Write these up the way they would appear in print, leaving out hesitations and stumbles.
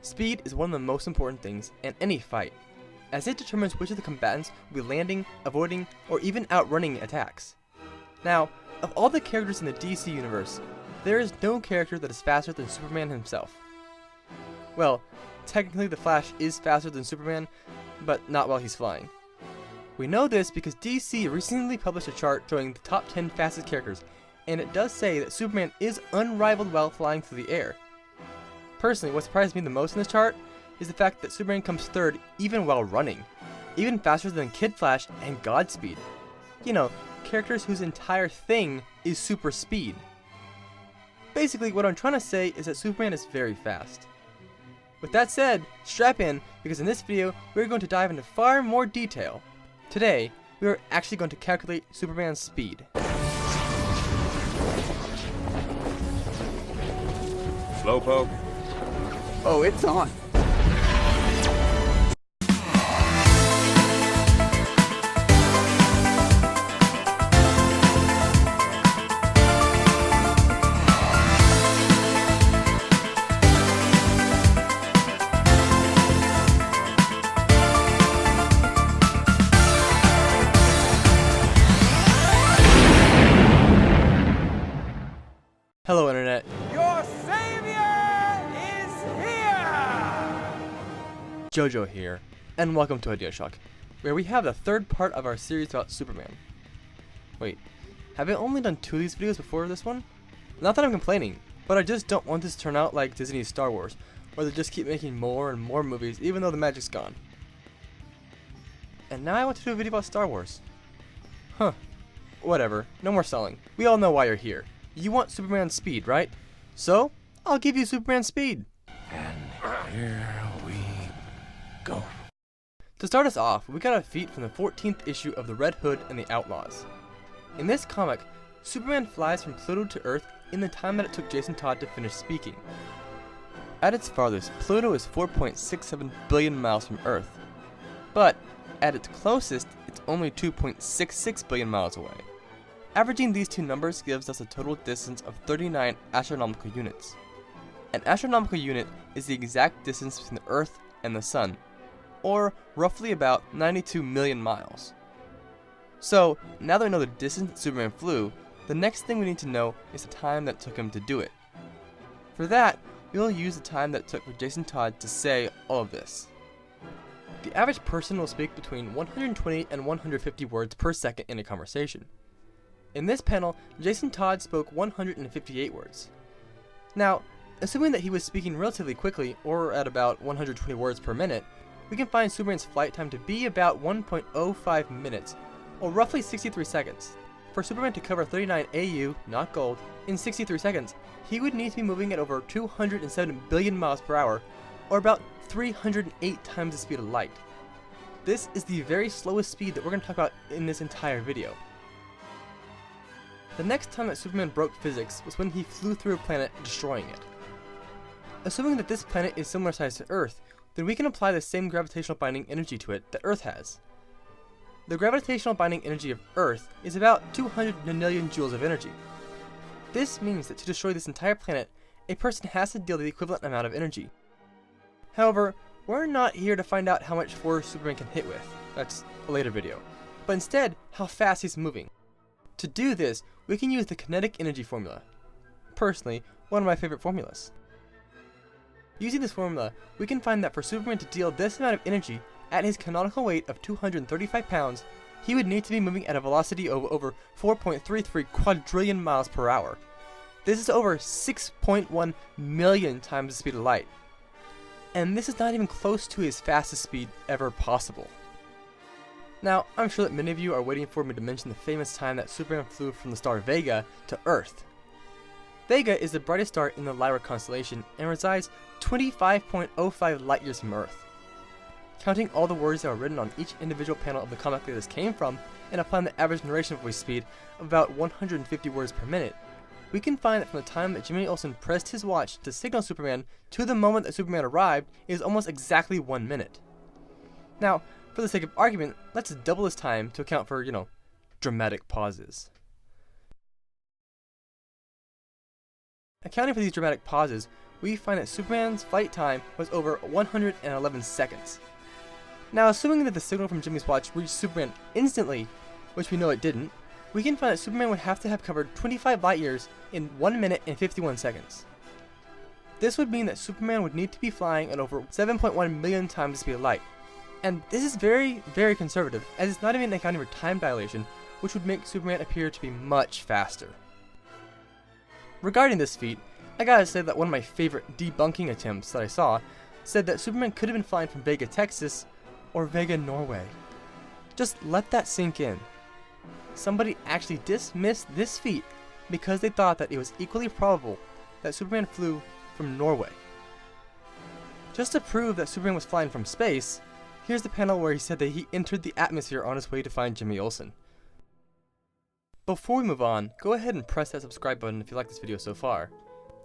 Speed is one of the most important things in any fight, as it determines which of the combatants will be landing, avoiding, or even outrunning attacks. Now, of all the characters in the DC universe, there is no character that is faster than Superman himself. Well, technically the Flash is faster than Superman, but not while he's flying. We know this because DC recently published a chart showing the top 10 fastest characters, and it does say that Superman is unrivaled while flying through the air. Personally, what surprised me the most in this chart is the fact that Superman comes third even while running, even faster than Kid Flash and Godspeed. You know, characters whose entire thing is super speed. Basically, what I'm trying to say is that Superman is very fast. With that said, strap in, because in this video, we're going to dive into far more detail. Today, we are actually going to calculate Superman's speed. Slowpoke. Oh, it's on. Hello Internet. Your savior is here! Jojo here, and welcome to Idea Shock, where we have the third part of our series about Superman. Wait, have I only done 2 of these videos before this one? Not that I'm complaining, but I just don't want this to turn out like Disney's Star Wars, where they just keep making more and more movies even though the magic's gone. And now I want to do a video about Star Wars. Huh. Whatever, no more selling. We all know why you're here. You want Superman's speed, right? So, I'll give you Superman's speed. And here we go. To start us off, we got a feat from the 14th issue of The Red Hood and the Outlaws. In this comic, Superman flies from Pluto to Earth in the time that it took Jason Todd to finish speaking. At its farthest, Pluto is 4.67 billion miles from Earth. But, at its closest, it's only 2.66 billion miles away. Averaging these two numbers gives us a total distance of 39 astronomical units. An astronomical unit is the exact distance between the Earth and the Sun, or roughly about 92 million miles. So, now that we know the distance that Superman flew, the next thing we need to know is the time that it took him to do it. For that, we will use the time that it took for Jason Todd to say all of this. The average person will speak between 120 and 150 words per second in a conversation. In this panel, Jason Todd spoke 158 words. Now, assuming that he was speaking relatively quickly, or at about 120 words per minute, we can find Superman's flight time to be about 1.05 minutes, or roughly 63 seconds. For Superman to cover 39 AU, not gold, in 63 seconds, he would need to be moving at over 207 billion miles per hour, or about 308 times the speed of light. This is the very slowest speed that we're going to talk about in this entire video. The next time that Superman broke physics was when he flew through a planet, destroying it. Assuming that this planet is similar size to Earth, then we can apply the same gravitational binding energy to it that Earth has. The gravitational binding energy of Earth is about 200 million joules of energy. This means that to destroy this entire planet, a person has to deal the equivalent amount of energy. However, we're not here to find out how much force Superman can hit with, that's a later video, but instead, how fast he's moving. To do this, we can use the kinetic energy formula. Personally, one of my favorite formulas. Using this formula, we can find that for Superman to deal this amount of energy at his canonical weight of 235 pounds, he would need to be moving at a velocity of over 4.33 quadrillion miles per hour. This is over 6.1 million times the speed of light. And this is not even close to his fastest speed ever possible. Now, I'm sure that many of you are waiting for me to mention the famous time that Superman flew from the star Vega to Earth. Vega is the brightest star in the Lyra constellation and resides 25.05 light years from Earth. Counting all the words that are written on each individual panel of the comic that this came from, and applying the average narration voice speed of about 150 words per minute, we can find that from the time that Jimmy Olsen pressed his watch to signal Superman to the moment that Superman arrived is almost exactly 1 minute. Now, for the sake of argument, let's double this time to account for, dramatic pauses. Accounting for these dramatic pauses, we find that Superman's flight time was over 111 seconds. Now, assuming that the signal from Jimmy's watch reached Superman instantly, which we know it didn't, we can find that Superman would have to have covered 25 light years in 1 minute and 51 seconds. This would mean that Superman would need to be flying at over 7.1 million times the speed of light. And this is very, very conservative, as it's not even accounting for time dilation, which would make Superman appear to be much faster. Regarding this feat, I gotta say that one of my favorite debunking attempts that I saw said that Superman could have been flying from Vega, Texas, or Vega, Norway. Just let that sink in. Somebody actually dismissed this feat because they thought that it was equally probable that Superman flew from Norway. Just to prove that Superman was flying from space, here's the panel where he said that he entered the atmosphere on his way to find Jimmy Olsen. Before we move on, go ahead and press that subscribe button if you like this video so far.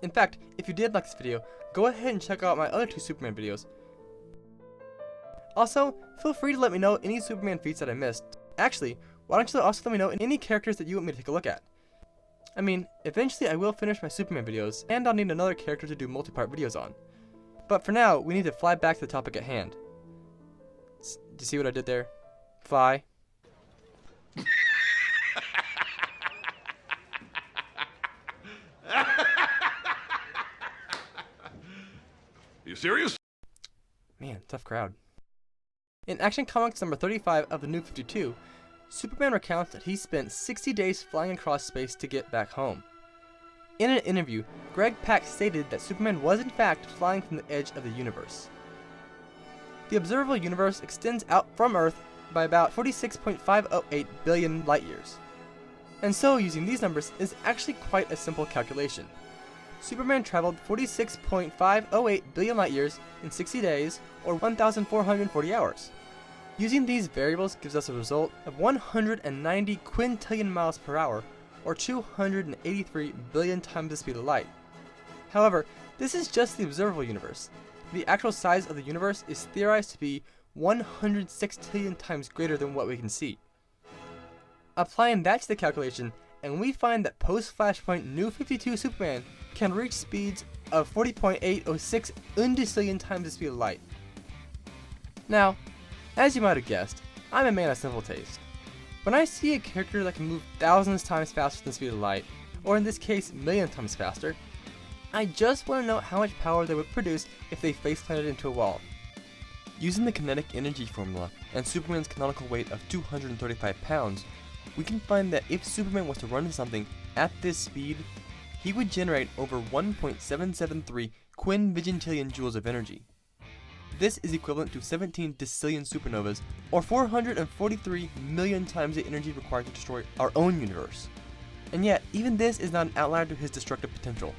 In fact, if you did like this video, go ahead and check out my other 2 Superman videos. Also, feel free to let me know any Superman feats that I missed. Actually, why don't you also let me know any characters that you want me to take a look at? I mean, eventually I will finish my Superman videos, and I'll need another character to do multi-part videos on. But for now, we need to fly back to the topic at hand. Do you see what I did there? Fly. You serious? Man, tough crowd. In Action Comics number 35 of the New 52, Superman recounts that he spent 60 days flying across space to get back home. In an interview, Greg Pak stated that Superman was in fact flying from the edge of the universe. The observable universe extends out from Earth by about 46.508 billion light years. And so using these numbers is actually quite a simple calculation. Superman traveled 46.508 billion light years in 60 days, or 1,440 hours. Using these variables gives us a result of 190 quintillion miles per hour, or 283 billion times the speed of light. However, this is just the observable universe. The actual size of the universe is theorized to be 106 trillion times greater than what we can see. Applying that to the calculation, and we find that post-Flashpoint New 52 Superman can reach speeds of 40.806 undecillion times the speed of light. Now, as you might have guessed, I'm a man of simple taste. When I see a character that can move thousands times faster than the speed of light, or in this case, million times faster, I just want to know how much power they would produce if they face-planted into a wall. Using the kinetic energy formula and Superman's canonical weight of 235 pounds, we can find that if Superman was to run into something at this speed, he would generate over 1.773 quinvigintillion joules of energy. This is equivalent to 17 decillion supernovas, or 443 million times the energy required to destroy our own universe. And yet, even this is not an outlier to his destructive potential.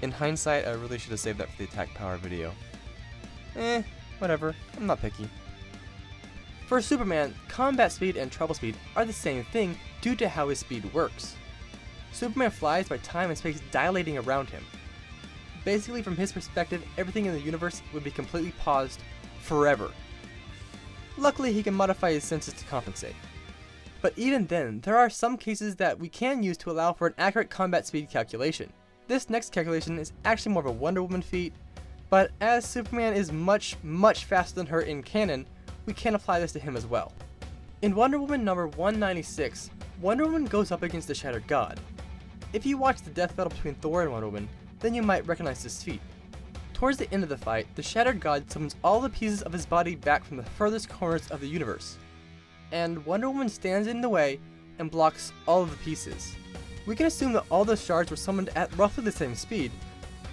In hindsight, I really should have saved that for the attack power video. Whatever, I'm not picky. For Superman, combat speed and travel speed are the same thing due to how his speed works. Superman flies by time and space dilating around him. Basically, from his perspective, everything in the universe would be completely paused forever. Luckily, he can modify his senses to compensate. But even then, there are some cases that we can use to allow for an accurate combat speed calculation. This next calculation is actually more of a Wonder Woman feat, but as Superman is much, much faster than her in canon, we can apply this to him as well. In Wonder Woman number 196, Wonder Woman goes up against the Shattered God. If you watch the death battle between Thor and Wonder Woman, then you might recognize this feat. Towards the end of the fight, the Shattered God summons all the pieces of his body back from the furthest corners of the universe. And Wonder Woman stands in the way and blocks all of the pieces. We can assume that all those shards were summoned at roughly the same speed,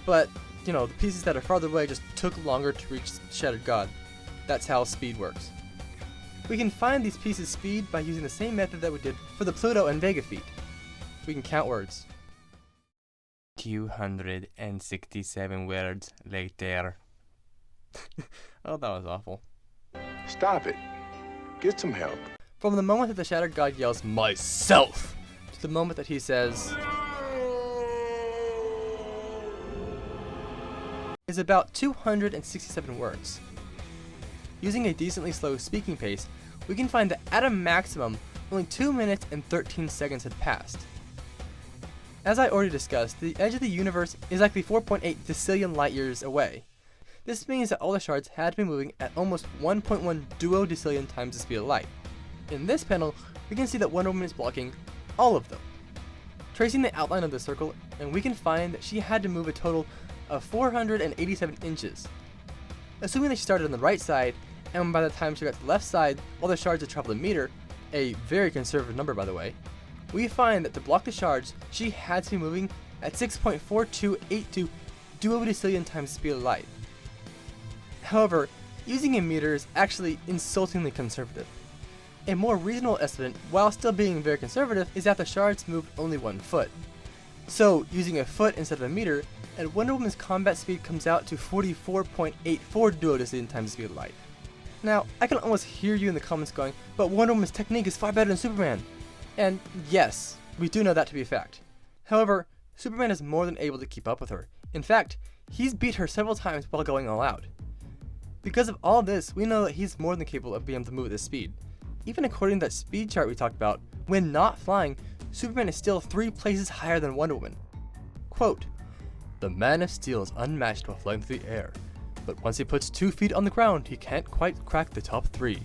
but, the pieces that are farther away just took longer to reach the Shattered God. That's how speed works. We can find these pieces' speed by using the same method that we did for the Pluto and Vega feat. We can count words. 267 words later. Oh, that was awful. Stop it. Get some help. From the moment that the Shattered God yells, "Myself!" to the moment that he says, is about 267 words. Using a decently slow speaking pace, we can find that at a maximum, only 2 minutes and 13 seconds had passed. As I already discussed, the edge of the universe is likely 4.8 decillion light years away. This means that all the shards had to be moving at almost 1.1 duodecillion times the speed of light. In this panel, we can see that Wonder Woman is blocking all of them. Tracing the outline of the circle, and we can find that she had to move a total of 487 inches. Assuming that she started on the right side, and by the time she got to the left side, all the shards had traveled a meter, a very conservative number by the way, we find that to block the shards, she had to be moving at 6.4282 duodecillion times the speed of light. However, using a meter is actually insultingly conservative. A more reasonable estimate, while still being very conservative, is that the shards moved only 1 foot. So, using a foot instead of a meter, and Wonder Woman's combat speed comes out to 44.84 duodecillion times the speed of light. Now, I can almost hear you in the comments going, but Wonder Woman's technique is far better than Superman. And yes, we do know that to be a fact. However, Superman is more than able to keep up with her. In fact, he's beat her several times while going all out. Because of all this, we know that he's more than capable of being able to move at this speed. Even according to that speed chart we talked about, when not flying, Superman is still 3 places higher than Wonder Woman. Quote, "The Man of Steel is unmatched while flying through the air, but once he puts 2 feet on the ground, he can't quite crack the top 3.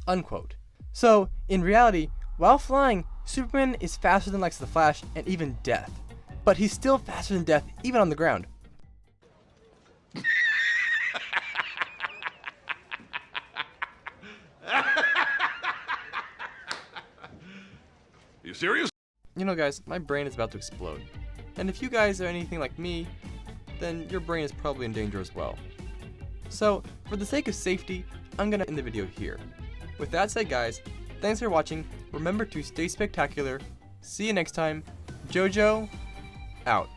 Unquote. So, in reality, while flying, Superman is faster than likes of the Flash and even Death. But he's still faster than Death even on the ground. You serious? You know guys, my brain is about to explode. And if you guys are anything like me, then your brain is probably in danger as well. So, for the sake of safety, I'm gonna end the video here. With that said guys, thanks for watching, remember to stay spectacular, see you next time, JoJo, out.